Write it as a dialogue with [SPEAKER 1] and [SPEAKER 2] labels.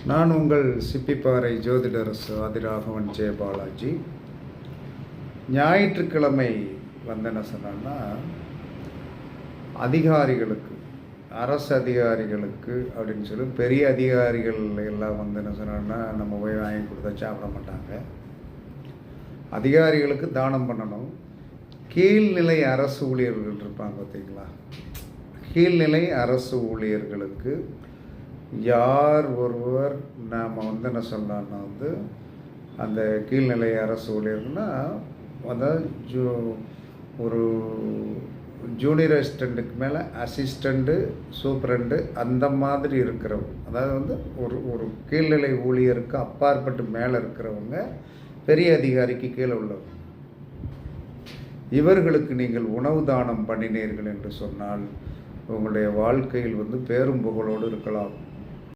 [SPEAKER 1] நான் உங்கள் சிப்பிப்பாறை ஜோதிடர் ஆதிராகவன் ஜெயபாலாஜி. ஞாயிற்றுக்கிழமை என்ன சொன்னா, அதிகாரிகளுக்கு, அரசு அதிகாரிகளுக்கு அப்படின்னு சொல்லி பெரிய அதிகாரிகள் எல்லாம் என்ன சொன்னா, நம்ம போய் வாங்கி கொடுத்தா சாப்பிட மாட்டாங்க. அதிகாரிகளுக்கு தானம் பண்ணணும். கீழ்நிலை அரசு ஊழியர்கள் இருப்பாங்க பார்த்தீங்களா, கீழ்நிலை அரசு ஊழியர்களுக்கு யார் ஒருவர் நாம் என்ன சொல்லலாம்னா அந்த கீழ்நிலை அரசு ஊழியர்கள்னால் அதாவது ஒரு ஜூனியர் அசிஸ்டண்ட்டுக்கு மேலே அசிஸ்டண்ட்டு, சூப்பரண்டு அந்த மாதிரி இருக்கிறவங்க, அதாவது ஒரு கீழ்நிலை ஊழியருக்கு அப்பாற்பட்டு மேலே இருக்கிறவங்க, பெரிய அதிகாரிக்கு கீழே உள்ளவங்க. இவர்களுக்கு நீங்கள் உணவு தானம் பண்ணினீர்கள் என்று சொன்னால் உங்களுடைய வாழ்க்கையில் பேரும் புகழோடு இருக்கலாம்.